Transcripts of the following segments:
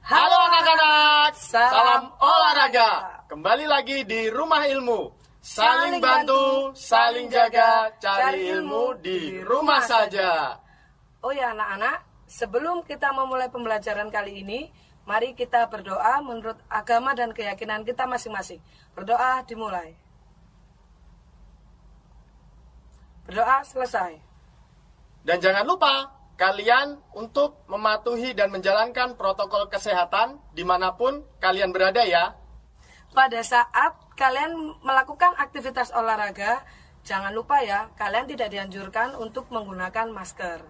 Halo anak-anak, salam olahraga. olahraga. Kembali lagi di Rumah Ilmu. Saling bantu, saling jaga, cari ilmu di rumah saja. Oh ya anak-anak, sebelum kita memulai pembelajaran kali ini, mari kita berdoa menurut agama dan keyakinan kita masing-masing. Berdoa dimulai. Berdoa selesai. Dan jangan lupa kalian untuk mematuhi dan menjalankan protokol kesehatan dimanapun kalian berada ya. Pada saat kalian melakukan aktivitas olahraga, jangan lupa ya, kalian tidak dianjurkan untuk menggunakan masker.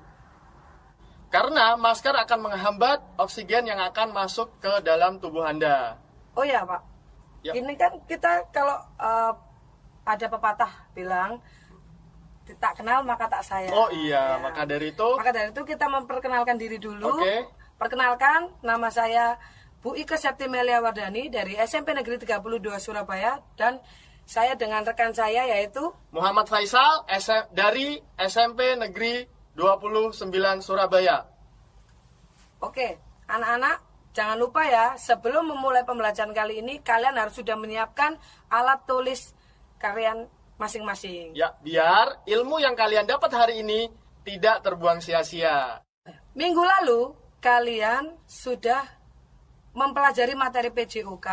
Karena masker akan menghambat oksigen yang akan masuk ke dalam tubuh Anda. Oh ya Pak, Ya. ini kan kita kalau ada pepatah bilang, tak kenal maka tak sayang. Oh iya, Ya. maka dari itu Maka dari itu kita memperkenalkan diri dulu. Oke. Perkenalkan, nama saya Bu Ike Septimelia Wardani dari SMP Negeri 32 Surabaya, dan saya dengan rekan saya yaitu Muhammad Faisal dari SMP Negeri 29 Surabaya. Oke, anak-anak jangan lupa ya, sebelum memulai pembelajaran kali ini kalian harus sudah menyiapkan alat tulis kalian masing-masing. Ya, biar ilmu yang kalian dapat hari ini tidak terbuang sia-sia. Minggu lalu kalian sudah mempelajari materi PJOK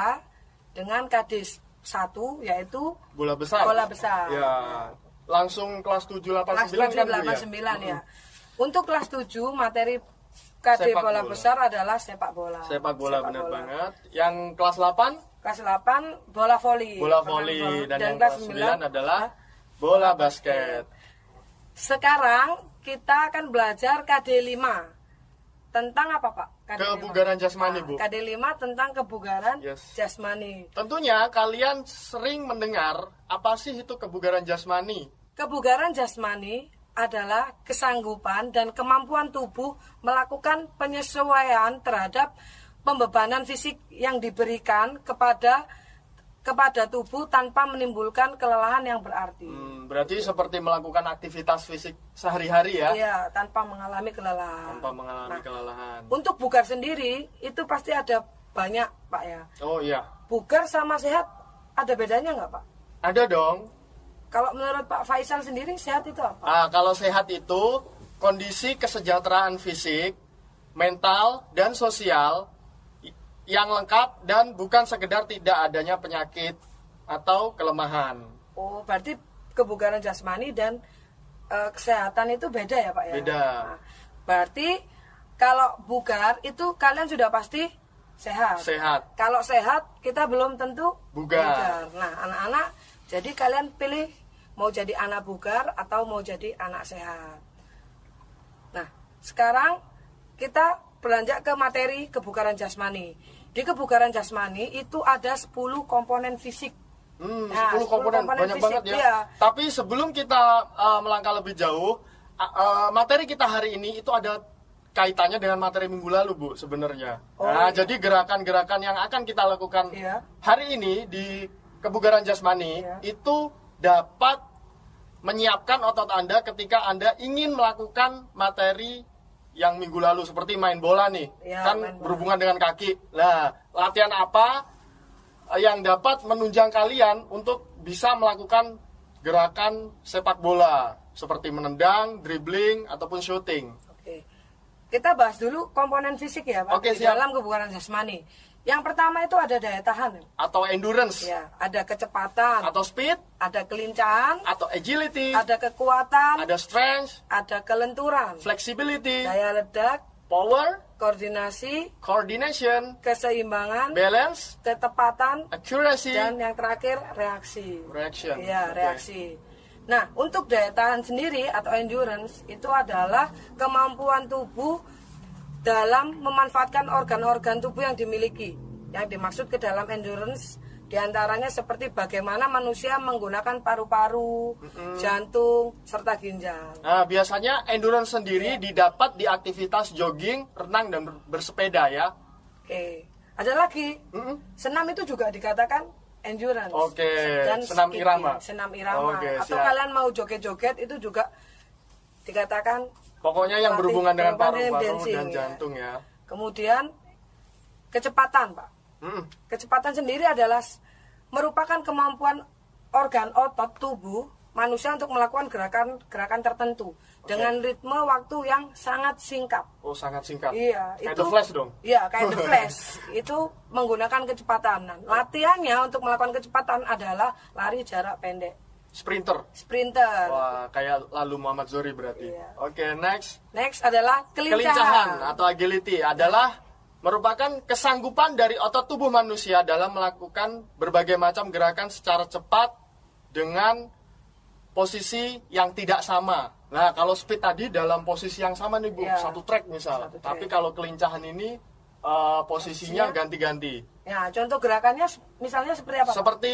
dengan KD 1 yaitu Bola besar. bola besar. Ya, langsung kelas 7 Kelas 89 kan Bu, 789 ya. Untuk kelas 7 materi KD Sepak bola bola. besar adalah sepak bola. Sepak bola benar bola. banget. Yang kelas 8 Kelas 8 bola voli. bola voli dan yang kelas 9 adalah bola basket. Sekarang kita akan belajar KD 5. Tentang apa, Pak? KD 5. Kebugaran jasmani, Bu. KD 5 tentang kebugaran Yes. jasmani. Tentunya kalian sering mendengar apa sih itu kebugaran jasmani? Kebugaran jasmani adalah kesanggupan dan kemampuan tubuh melakukan penyesuaian terhadap pembebanan fisik yang diberikan kepada tubuh tanpa menimbulkan kelelahan yang berarti. Berarti seperti melakukan aktivitas fisik sehari-hari ya, Iya, tanpa mengalami kelelahan. tanpa mengalami Nah, kelelahan. Untuk bugar sendiri itu pasti ada banyak, Pak ya. Oh iya, Bugar sama sehat ada bedanya nggak, Pak? ada dong. Kalau menurut Pak Faisal sendiri sehat itu apa? Kalau sehat itu kondisi kesejahteraan fisik, mental, dan sosial yang lengkap dan bukan sekedar tidak adanya penyakit atau kelemahan. Oh, berarti kebugaran jasmani dan kesehatan itu beda ya, Pak ya? Beda. Nah, berarti kalau bugar itu kalian sudah pasti sehat. Sehat. Kalau sehat kita belum tentu Bugar. Nah, anak-anak, jadi kalian pilih mau jadi anak bugar atau mau jadi anak sehat. Nah, sekarang kita beranjak ke materi kebugaran jasmani. Di kebugaran jasmani itu ada 10 komponen fisik. 10 komponen banyak fisik, banget ya. iya. Tapi sebelum kita melangkah lebih jauh, materi kita hari ini itu ada kaitannya dengan materi minggu lalu, Bu, sebenarnya. Iya. Jadi gerakan-gerakan yang akan kita lakukan Iya. hari ini di kebugaran jasmani Iya. itu dapat menyiapkan otot Anda ketika Anda ingin melakukan materi yang minggu lalu seperti main bola nih. Iya, Kan main bola. berhubungan dengan kaki. Nah, latihan apa yang dapat menunjang kalian untuk bisa melakukan gerakan sepak bola seperti menendang, dribbling ataupun shooting. Oke. Kita bahas dulu komponen fisik ya, Pak. Oke, di siap. dalam kebugaran jasmani. Yang pertama itu ada daya tahan. Atau endurance, Ya, ada kecepatan, atau speed, ada kelincahan, atau agility, ada kekuatan, ada strength, ada kelenturan, flexibility, daya ledak, power, koordinasi, coordination, keseimbangan, balance, ketepatan, accuracy, dan yang terakhir reaksi. reaction. Iya, Oke. reaksi. Nah, untuk daya tahan sendiri atau endurance itu adalah kemampuan tubuh dalam memanfaatkan organ-organ tubuh yang dimiliki. Yang dimaksud ke dalam endurance diantaranya seperti bagaimana manusia menggunakan paru-paru, jantung, serta ginjal. Nah, biasanya endurance sendiri didapat di aktivitas jogging, renang, dan bersepeda ya. Oke, ada lagi. Senam itu juga dikatakan endurance. Oke, Dan senam skipping, irama. senam irama. Oke, Atau siap. kalian mau joget-joget itu juga dikatakan Pokoknya yang berhubungan dengan Latih paru-paru dancing, dan ya. jantung ya. Kemudian kecepatan, Pak. Kecepatan sendiri adalah merupakan kemampuan organ otot tubuh manusia untuk melakukan gerakan tertentu dengan ritme waktu yang sangat singkat. Oh, sangat singkat. Iya, kayak itu The Flash dong. Iya, kayak The Flash. Itu menggunakan kecepatan. Nah, latihannya untuk melakukan kecepatan adalah lari jarak pendek. Sprinter. Wah, kayak lalu Muhammad Zohri berarti. Iya. Oke, next. Next adalah Kelincahan atau agility adalah merupakan kesanggupan dari otot tubuh manusia dalam melakukan berbagai macam gerakan secara cepat dengan posisi yang tidak sama. Nah, kalau speed tadi dalam posisi yang sama nih Bu, Ya, satu track misal. satu track. Tapi kalau kelincahan ini posisinya ganti-ganti. Ya, contoh gerakannya misalnya seperti apa, Pak? Seperti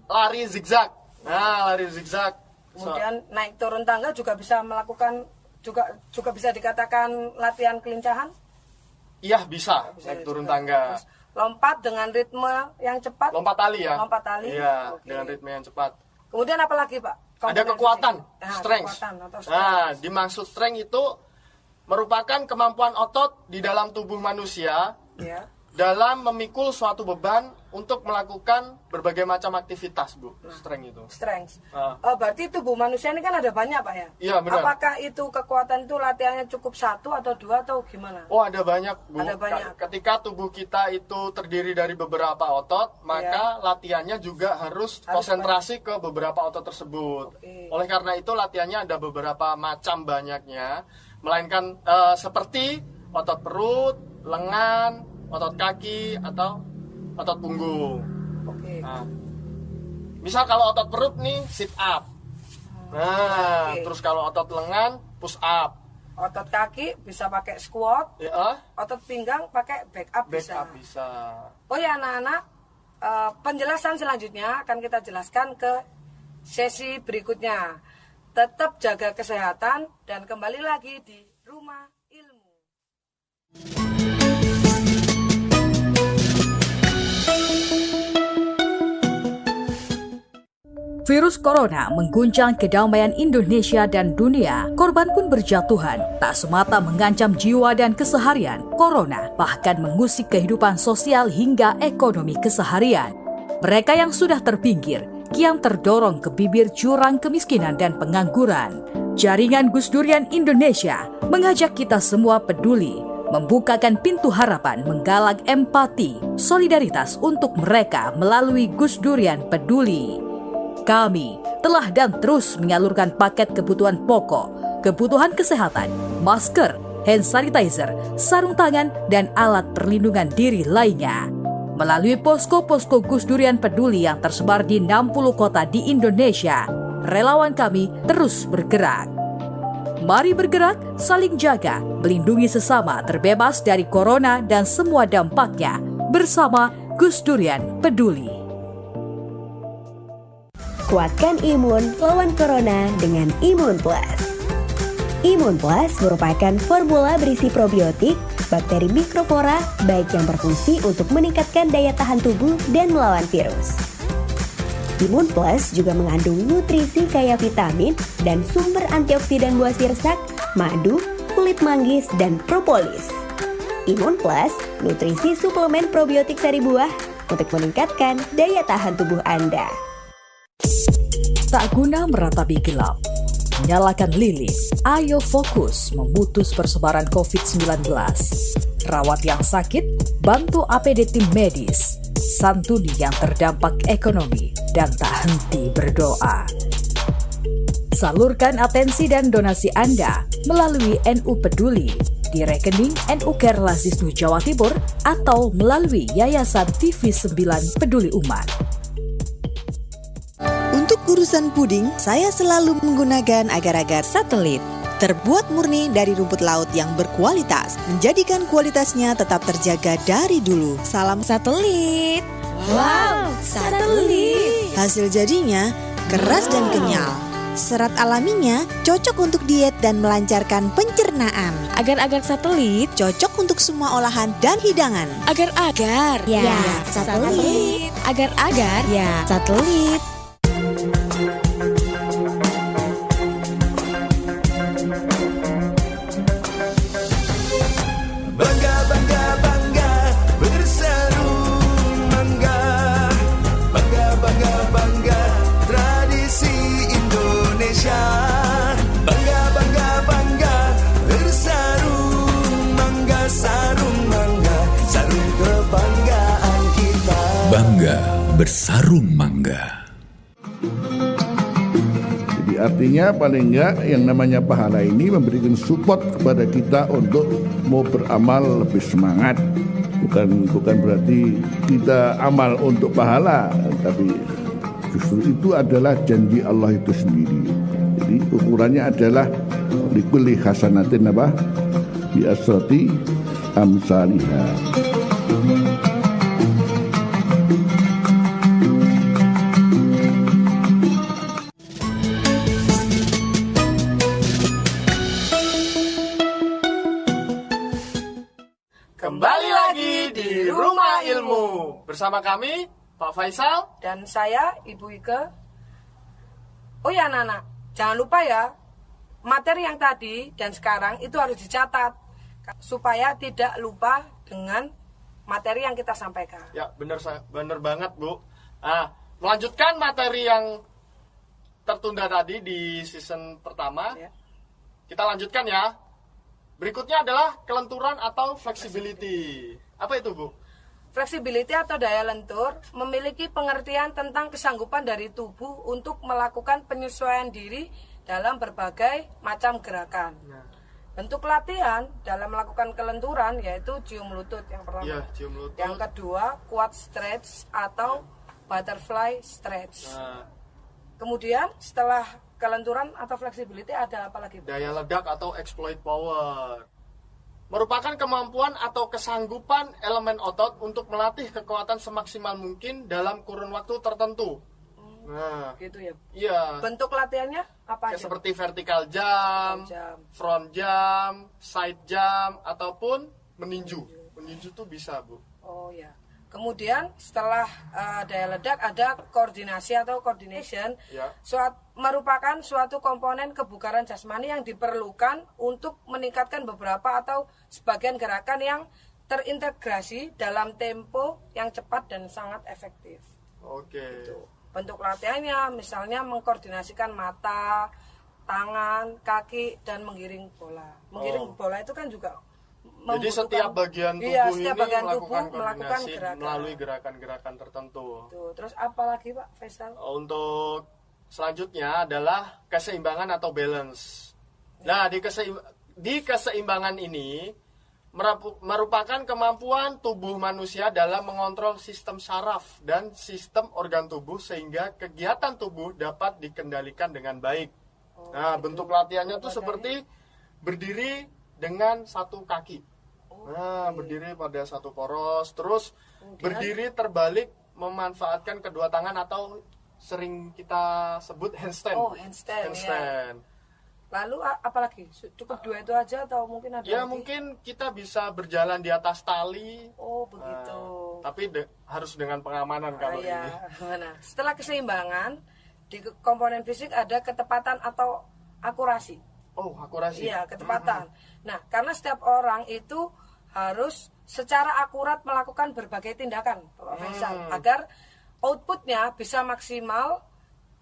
lari zigzag. Nah, lari zigzag. Kemudian naik turun tangga juga bisa melakukan juga bisa dikatakan latihan kelincahan. Iya, bisa naik turun tangga. Terus, lompat dengan ritme yang cepat. Lompat tali ya? Lompat tali. Iya, Oke. dengan ritme yang cepat. Kemudian apa lagi, Pak? Ada kekuatan, strength. Kekuatan atau strength. Nah, dimaksud strength itu merupakan kemampuan otot di dalam tubuh manusia Ya. dalam memikul suatu beban untuk melakukan berbagai macam aktivitas, Bu. Strength itu. Strength. Ah. Berarti tubuh manusia ini kan ada banyak, Pak ya? Iya, benar. Apakah itu kekuatan itu latihannya cukup 1 atau 2 atau gimana? Oh, ada banyak, Bu. Ada banyak. Ketika tubuh kita itu terdiri dari beberapa otot, maka latihannya juga harus konsentrasi ke beberapa otot tersebut. Oke. Oleh karena itu latihannya ada beberapa macam banyaknya, melainkan seperti otot perut, lengan, otot kaki atau otot punggung. Oke. Nah, misal kalau otot perut nih sit up. Nah, Oke. terus kalau otot lengan push up. Otot kaki bisa pakai squat, Ya, otot pinggang pakai back up back bisa. up bisa. Oh ya anak-anak, penjelasan selanjutnya akan kita jelaskan ke sesi berikutnya. Tetap jaga kesehatan dan kembali lagi di Rumah Ilmu. Virus corona mengguncang kedamaian Indonesia dan dunia. Korban pun berjatuhan. Tak semata mengancam jiwa dan keseharian, corona bahkan mengusik kehidupan sosial hingga ekonomi keseharian. Mereka yang sudah terpinggir, kian terdorong ke bibir jurang kemiskinan dan pengangguran. Jaringan Gus Durian Indonesia mengajak kita semua peduli, membukakan pintu harapan, menggalak empati, solidaritas untuk mereka melalui Gus Durian Peduli. Kami telah dan terus menyalurkan paket kebutuhan pokok, kebutuhan kesehatan, masker, hand sanitizer, sarung tangan, dan alat perlindungan diri lainnya. Melalui posko-posko Gus Durian Peduli yang tersebar di 60 kota di Indonesia, relawan kami terus bergerak. Mari bergerak, saling jaga, melindungi sesama terbebas dari corona dan semua dampaknya bersama Gus Durian Peduli. Kuatkan imun lawan corona dengan Imun Plus. Imun Plus merupakan formula berisi probiotik, bakteri mikroflora, baik yang berfungsi untuk meningkatkan daya tahan tubuh dan melawan virus. Imun Plus juga mengandung nutrisi kaya vitamin dan sumber antioksidan buah sirsak, madu, kulit manggis, dan propolis. Imun Plus, nutrisi suplemen probiotik sari buah untuk meningkatkan daya tahan tubuh Anda. Tak guna meratapi gelap, nyalakan lilin, ayo fokus memutus persebaran COVID-19. Rawat yang sakit, bantu APD tim medis, santuni yang terdampak ekonomi, dan tak henti berdoa. Salurkan atensi dan donasi Anda melalui NU Peduli di rekening NU Care Lasisnu Jawa Timur atau melalui Yayasan TV9 Peduli Umat. Untuk urusan puding, saya selalu menggunakan agar-agar satelit. Terbuat murni dari rumput laut yang berkualitas, menjadikan kualitasnya tetap terjaga dari dulu. Salam satelit. Wow, satelit. Hasil jadinya keras dan kenyal. Serat alaminya cocok untuk diet dan melancarkan pencernaan. Agar-agar satelit cocok untuk semua olahan dan hidangan. Agar-agar, Ya, satelit. Agar-agar, ya, satelit. Bangga, bangga, bangga, Bangga bersarung mangga. Jadi artinya paling enggak yang namanya pahala ini memberikan support kepada kita untuk mau beramal lebih semangat. Bukan berarti kita amal untuk pahala, tapi justru itu adalah janji Allah itu sendiri. Jadi ukurannya adalah likulli hasanatin bi asrati amsalihha. Kembali lagi di Rumah Ilmu bersama kami Pak Faisal Dan saya Ibu Ike. Oh ya anak-anak, jangan lupa ya, materi yang tadi dan sekarang itu harus dicatat supaya tidak lupa dengan materi yang kita sampaikan. Ya, bener banget, Bu. Nah, melanjutkan materi yang tertunda tadi di season pertama. Ya. Kita lanjutkan ya. Berikutnya adalah kelenturan atau flexibility. Apa itu, Bu? Fleksibilitas atau daya lentur memiliki pengertian tentang kesanggupan dari tubuh untuk melakukan penyesuaian diri dalam berbagai macam gerakan. Bentuk latihan dalam melakukan kelenturan yaitu cium lutut yang pertama. Iya, cium lutut. Yang kedua, quad stretch atau butterfly stretch. Nah, Kemudian setelah kelenturan atau fleksibilitas ada apa lagi, Bu? daya ledak atau exploit power merupakan kemampuan atau kesanggupan elemen otot untuk melatih kekuatan semaksimal mungkin dalam kurun waktu tertentu. Nah, Gitu ya. iya. Bentuk latihannya apa Kayak aja? seperti vertical jump, Jump. front jump, side jump, ataupun meninju. Meninju tuh bisa, Bu. Oh ya. Kemudian setelah daya ledak ada koordinasi atau coordination. Ya. Merupakan suatu komponen kebugaran jasmani yang diperlukan untuk meningkatkan beberapa atau sebagian gerakan yang terintegrasi dalam tempo yang cepat dan sangat efektif. Oke. Bentuk latihannya misalnya mengkoordinasikan mata, tangan, kaki, dan menggiring bola. Menggiring bola itu kan juga Jadi setiap bagian tubuh iya, ini setiap bagian tubuh melakukan melakukan koordinasi gerakan. melalui gerakan-gerakan tertentu. Tuh, terus apa lagi Pak Faisal? Untuk selanjutnya adalah keseimbangan atau balance. Nah, di keseimbangan ini merupakan kemampuan tubuh manusia dalam mengontrol sistem saraf dan sistem organ tubuh sehingga kegiatan tubuh dapat dikendalikan dengan baik. Nah, bentuk latihannya tuh seperti berdiri dengan satu kaki. Nah, berdiri pada satu poros, terus berdiri terbalik memanfaatkan kedua tangan atau sering kita sebut handstand. Oh, handstand. Handstand. Lalu apa lagi? Cukup dua itu aja atau mungkin ada Ya, lagi? mungkin kita bisa berjalan di atas tali. Oh, begitu. Tapi harus dengan pengamanan kalau iya. ini. Nah, setelah keseimbangan di komponen fisik ada ketepatan atau akurasi. Oh, akurasi. Iya, ketepatan. Nah, karena setiap orang itu harus secara akurat melakukan berbagai tindakan, Bapak Faisal, agar outputnya bisa maksimal.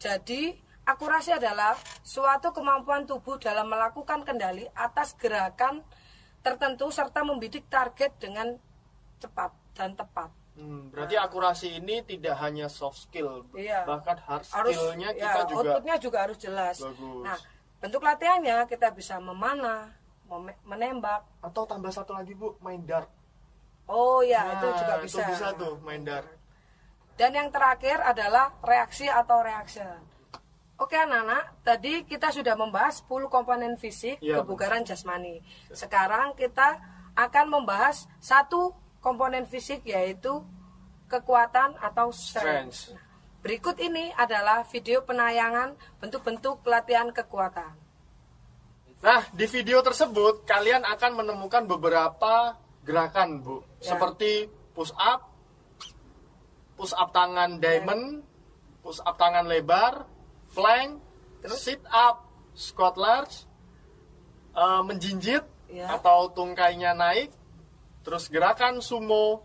Jadi, akurasi adalah suatu kemampuan tubuh dalam melakukan kendali atas gerakan tertentu serta membidik target dengan cepat dan tepat. Berarti akurasi ini tidak hanya soft skill, Iya. bahkan hard skill-nya kita juga outputnya juga harus jelas. bagus. Nah, bentuk latihannya kita bisa memanah, menembak. Atau tambah satu lagi, Bu, main dart. Oh ya, Nah, itu juga bisa. Itu bisa tuh main dart. Dan yang terakhir adalah reaksi atau reaction. Oke anak-anak, tadi kita sudah membahas 10 komponen fisik Ya, kebugaran jasmani. Sekarang kita akan membahas satu komponen fisik yaitu kekuatan atau strength. Strength. Berikut ini adalah video penayangan bentuk-bentuk latihan kekuatan. Nah, di video tersebut kalian akan menemukan beberapa gerakan, Bu. Ya. Seperti push up tangan diamond, push up tangan lebar, plank, sit up, squat large, menjinjit Ya. atau tungkainya naik, terus gerakan sumo,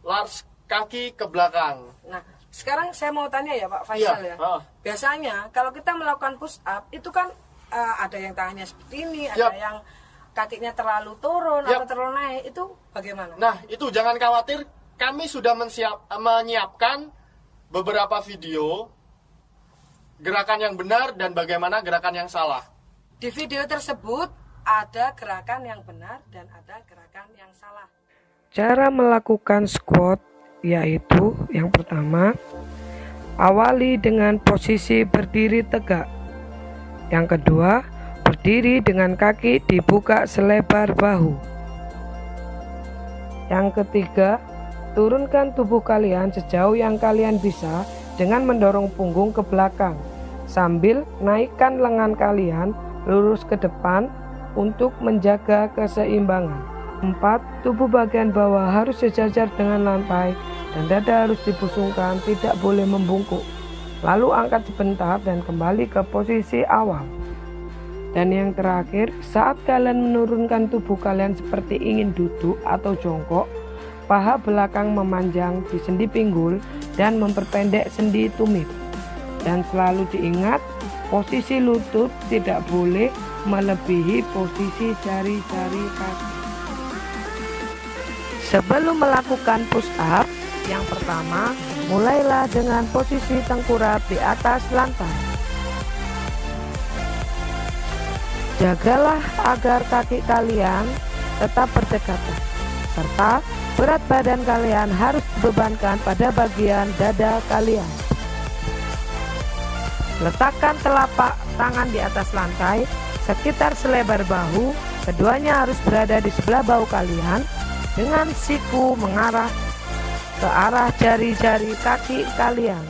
large kaki ke belakang. Nah, sekarang saya mau tanya ya Pak Faisal Iya, ya. Biasanya kalau kita melakukan push up itu kan ada yang tangannya seperti ini, ada Yap. yang kakinya terlalu turun Yap. atau terlalu naik, itu bagaimana? Nah, itu jangan khawatir, kami sudah menyiapkan beberapa video gerakan yang benar dan bagaimana gerakan yang salah. Di video tersebut ada gerakan yang benar dan ada gerakan yang salah. Cara melakukan squat yaitu yang pertama, awali dengan posisi berdiri tegak. Yang kedua, berdiri dengan kaki dibuka selebar bahu. Yang ketiga, turunkan tubuh kalian sejauh yang kalian bisa dengan mendorong punggung ke belakang sambil naikkan lengan kalian lurus ke depan untuk menjaga keseimbangan. 4. Tubuh bagian bawah harus sejajar dengan lantai dan dada harus dibusungkan, tidak boleh membungkuk. Lalu angkat sebentar dan kembali ke posisi awal. Dan yang terakhir, saat kalian menurunkan tubuh kalian seperti ingin duduk atau jongkok, paha belakang memanjang di sendi pinggul dan memperpendek sendi tumit. Dan selalu diingat, posisi lutut tidak boleh melebihi posisi jari-jari kaki. Sebelum melakukan push up, yang pertama, mulailah dengan posisi tengkurap di atas lantai. Jagalah agar kaki kalian tetap berdekatan, serta berat badan kalian harus dibebankan pada bagian dada kalian. Letakkan telapak tangan di atas lantai sekitar selebar bahu, keduanya harus berada di sebelah bahu kalian dengan siku mengarah ke arah jari-jari kaki kalian.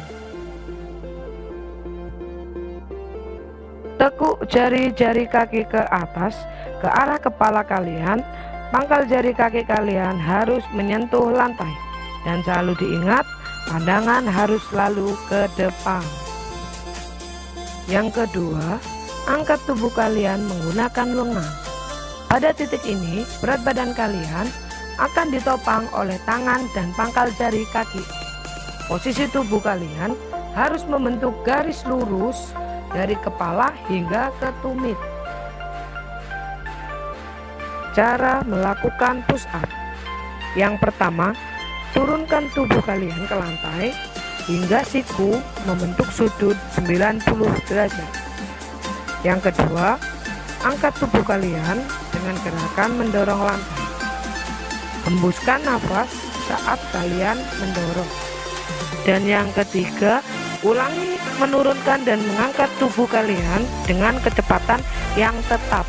Tekuk jari-jari kaki ke atas ke arah kepala kalian. Pangkal jari kaki kalian harus menyentuh lantai. Dan selalu diingat, pandangan harus selalu ke depan. Yang kedua, angkat tubuh kalian menggunakan lengan. Pada titik ini, berat badan kalian akan ditopang oleh tangan dan pangkal jari kaki. Posisi tubuh kalian harus membentuk garis lurus dari kepala hingga ke tumit. Cara melakukan push up. Yang pertama, turunkan tubuh kalian ke lantai hingga siku membentuk sudut 90 derajat. Yang kedua, angkat tubuh kalian dengan gerakan mendorong lantai. Hembuskan nafas saat kalian mendorong. Dan yang ketiga, ulangi menurunkan dan mengangkat tubuh kalian dengan kecepatan yang tetap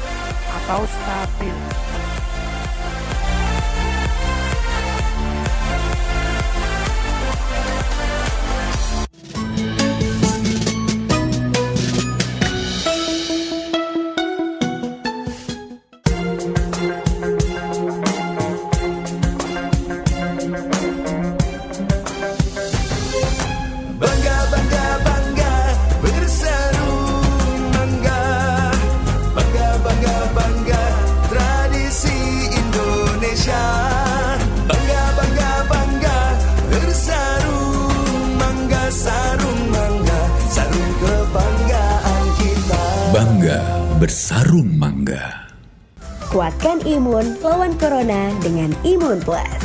atau stabil. Bangga bersarung mangga. Kuatkan imun lawan corona dengan Imun Plus.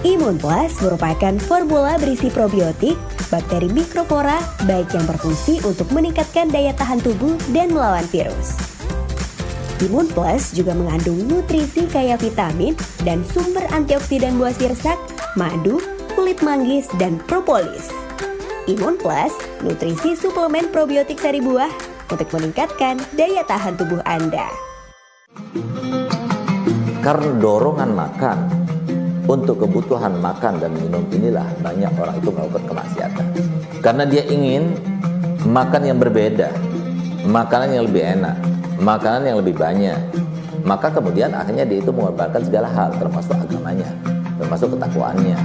Imun Plus merupakan formula berisi probiotik, bakteri mikroflora, baik yang berfungsi untuk meningkatkan daya tahan tubuh dan melawan virus. Imun Plus juga mengandung nutrisi kaya vitamin dan sumber antioksidan buah sirsak, madu, kulit manggis, dan propolis. Imun Plus, nutrisi suplemen probiotik sari buah untuk meningkatkan daya tahan tubuh Anda. Karena dorongan makan untuk kebutuhan makan dan minum inilah banyak orang itu melakukan kemaksiatan. Karena dia ingin makan yang berbeda, makanan yang lebih enak, makanan yang lebih banyak. Maka kemudian akhirnya dia itu mengorbankan segala hal, termasuk agamanya, termasuk ketakwaannya.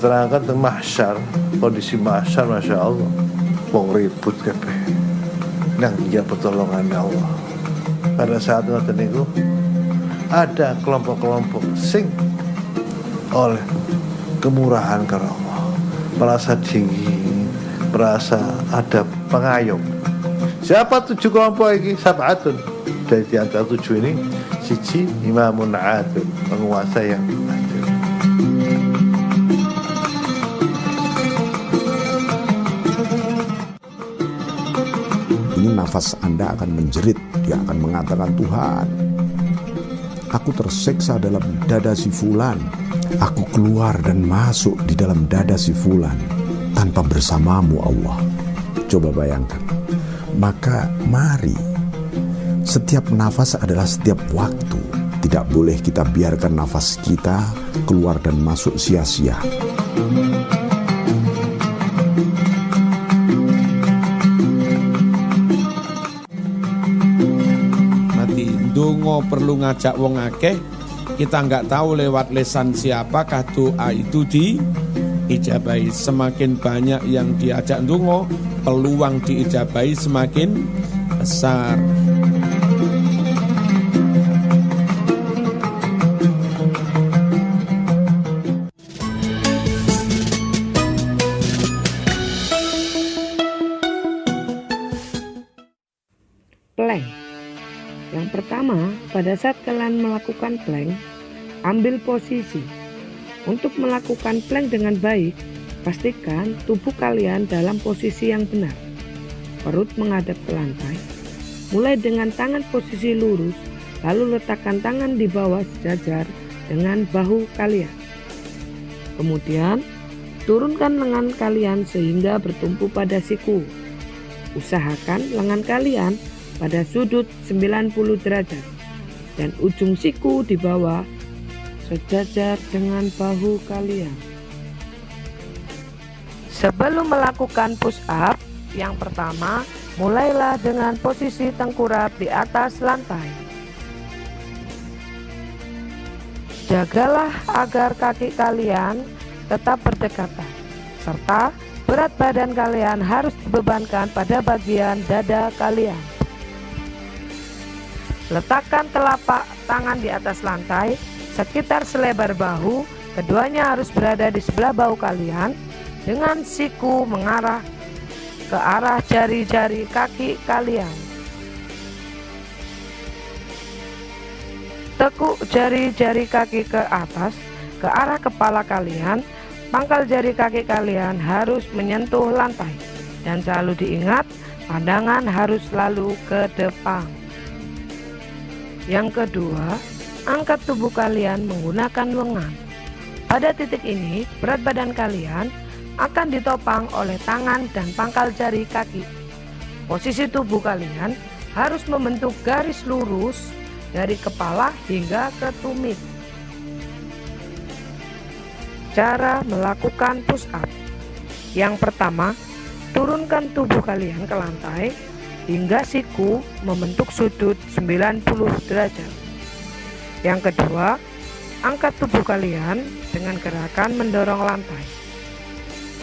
Diterangkan tentang mahsyar, kondisi mahsyar, masya Allah, wong ribut kabeh, nang dia pertolongan Allah. Pada saat ngoten niku ada kelompok-kelompok sing oleh kemurahan karena Allah merasa tinggi, merasa ada pengayom, Siapa 7 kelompok ini? Sab'atun. Dari di antara 7 ini, siji imamun adil, penguasa yang adil. Ini nafas Anda akan menjerit, dia akan mengatakan, Tuhan, aku tersiksa dalam dada si fulan, aku keluar dan masuk di dalam dada si fulan tanpa bersamamu Allah. Coba bayangkan. Maka mari, setiap nafas adalah setiap waktu. Tidak boleh kita biarkan nafas kita keluar dan masuk sia-sia. Mati ndonga perlu ngajak wong akeh. Kita nggak tahu lewat lisan siapakah doa itu diijabahi. Semakin banyak yang diajak ndonga, peluang diijabahi semakin besar. Plank. Yang pertama, pada saat kalian melakukan plank, ambil posisi. Untuk melakukan plank dengan baik, pastikan tubuh kalian dalam posisi yang benar. Perut menghadap ke lantai. Mulai dengan tangan posisi lurus, lalu letakkan tangan di bawah sejajar dengan bahu kalian. Kemudian, turunkan lengan kalian sehingga bertumpu pada siku. Usahakan lengan kalian pada sudut 90 derajat dan ujung siku di bawah sejajar dengan bahu kalian. Sebelum melakukan push up, yang pertama, mulailah dengan posisi tengkurap di atas lantai. Jagalah agar kaki kalian tetap berdekatan, serta berat badan kalian harus dibebankan pada bagian dada kalian. Letakkan telapak tangan di atas lantai sekitar selebar bahu. Keduanya harus berada di sebelah bahu kalian dengan siku mengarah ke arah jari-jari kaki kalian. Tekuk jari-jari kaki ke atas ke arah kepala kalian. Pangkal jari kaki kalian harus menyentuh lantai. Dan selalu diingat, pandangan harus selalu ke depan. Yang kedua, angkat tubuh kalian menggunakan lengan. Pada titik ini, berat badan kalian akan ditopang oleh tangan dan pangkal jari kaki. Posisi tubuh kalian harus membentuk garis lurus dari kepala hingga ke tumit. Cara melakukan push up. Yang pertama, turunkan tubuh kalian ke lantai hingga siku membentuk sudut 90 derajat. Yang kedua, angkat tubuh kalian dengan gerakan mendorong lantai.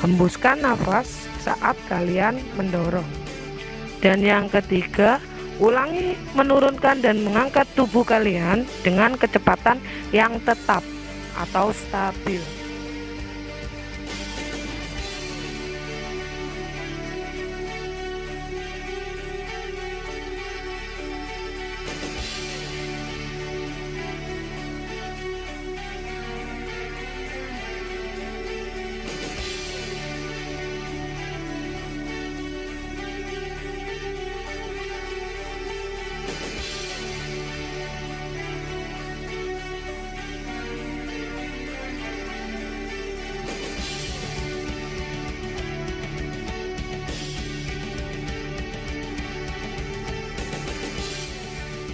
Hembuskan nafas saat kalian mendorong. Dan yang ketiga, ulangi menurunkan dan mengangkat tubuh kalian dengan kecepatan yang tetap atau stabil.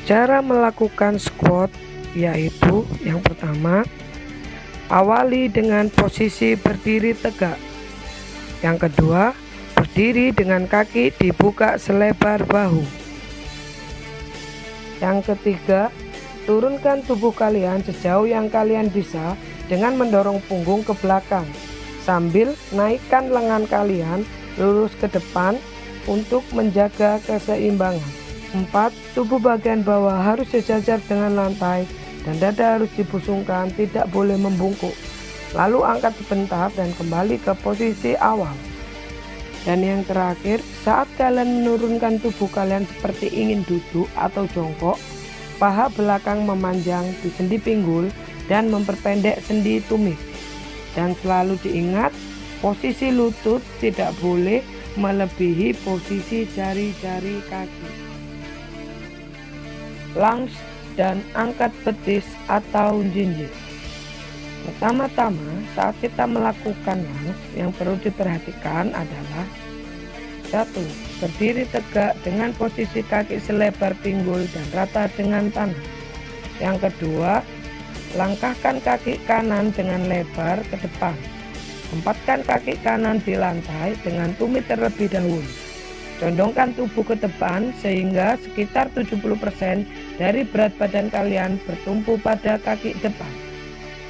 Cara melakukan squat yaitu yang pertama, awali dengan posisi berdiri tegak. Yang kedua, berdiri dengan kaki dibuka selebar bahu. Yang ketiga, turunkan tubuh kalian sejauh yang kalian bisa dengan mendorong punggung ke belakang sambil naikkan lengan kalian lurus ke depan untuk menjaga keseimbangan. 4. Tubuh bagian bawah harus sejajar dengan lantai dan dada harus dibusungkan, tidak boleh membungkuk. Lalu angkat sebentar dan kembali ke posisi awal. Dan yang terakhir, saat kalian menurunkan tubuh kalian seperti ingin duduk atau jongkok, paha belakang memanjang di sendi pinggul dan memperpendek sendi tumit. Dan selalu diingat, posisi lutut tidak boleh melebihi posisi jari-jari kaki. Lunge dan angkat betis atau jinjit. Pertama-tama, saat kita melakukan lunge, yang perlu diperhatikan adalah 1. Berdiri tegak dengan posisi kaki selebar pinggul dan rata dengan tanah. Yang kedua, langkahkan kaki kanan dengan lebar ke depan. Tempatkan kaki kanan di lantai dengan tumit terlebih dahulu. Condongkan tubuh ke depan sehingga sekitar 70% dari berat badan kalian bertumpu pada kaki depan.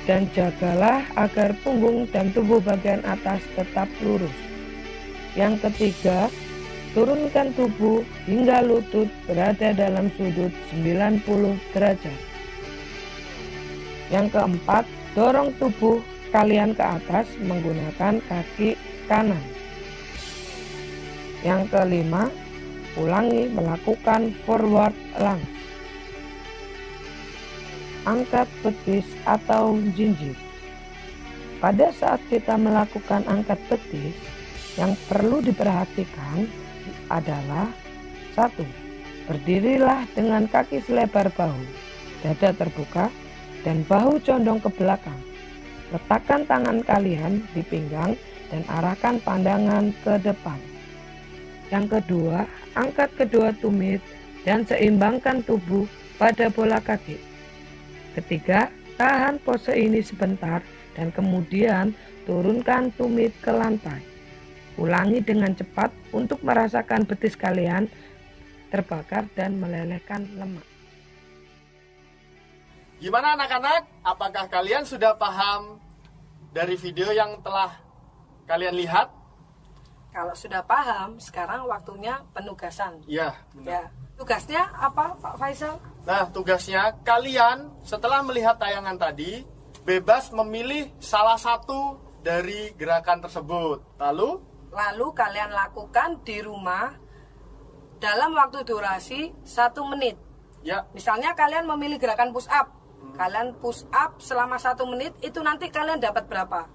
Dan jagalah agar punggung dan tubuh bagian atas tetap lurus. Yang ketiga, turunkan tubuh hingga lutut berada dalam sudut 90 derajat. Yang keempat, dorong tubuh kalian ke atas menggunakan kaki kanan. Yang kelima, ulangi melakukan forward lunge. Angkat betis atau jinjit. Pada saat kita melakukan angkat betis, yang perlu diperhatikan adalah 1. Berdirilah dengan kaki selebar bahu, dada terbuka, dan bahu condong ke belakang. Letakkan tangan kalian di pinggang dan arahkan pandangan ke depan. Yang kedua, angkat kedua tumit dan seimbangkan tubuh pada bola kaki. Ketiga, tahan pose ini sebentar dan kemudian turunkan tumit ke lantai. Ulangi dengan cepat untuk merasakan betis kalian terbakar dan melelehkan lemak. Gimana anak-anak? Apakah kalian sudah paham dari video yang telah kalian lihat? Kalau sudah paham, sekarang waktunya penugasan. Iya, benar. Ya. Tugasnya apa, Pak Faisal? Nah, tugasnya kalian setelah melihat tayangan tadi, bebas memilih salah satu dari gerakan tersebut. Lalu kalian lakukan di rumah dalam waktu durasi 1 menit. Ya. Misalnya kalian memilih gerakan push up. Kalian push up selama 1 menit, itu nanti kalian dapat berapa?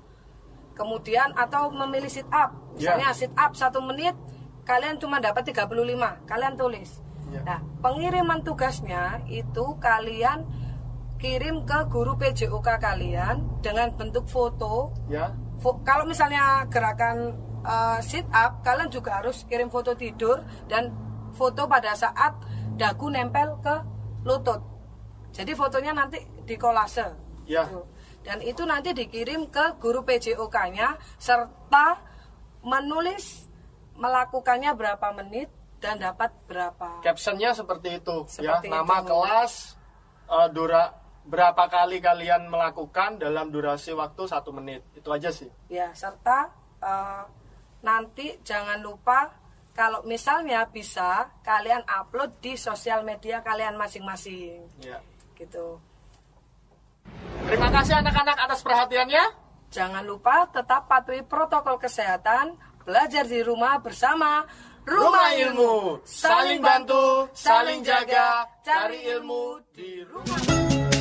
Kemudian atau memilih sit up. Misalnya sit up 1 menit, kalian cuma dapat 35. Kalian tulis. Nah, pengiriman tugasnya itu kalian kirim ke guru PJOK kalian dengan bentuk foto. Kalau misalnya gerakan sit up, kalian juga harus kirim foto tidur dan foto pada saat dagu nempel ke lutut. Jadi fotonya nanti di kolase. Dan itu nanti dikirim ke guru PJOK-nya serta menulis melakukannya berapa menit dan dapat berapa. Captionnya seperti itu. Nama kelas, berapa kali kalian melakukan dalam durasi waktu 1 menit. Itu aja sih. Ya, serta nanti jangan lupa kalau misalnya bisa kalian upload di sosial media kalian masing-masing. Gitu. Terima kasih anak-anak atas perhatiannya. Jangan lupa tetap patuhi protokol kesehatan, belajar di rumah bersama Rumah Ilmu. Saling bantu, saling jaga, cari ilmu di rumah.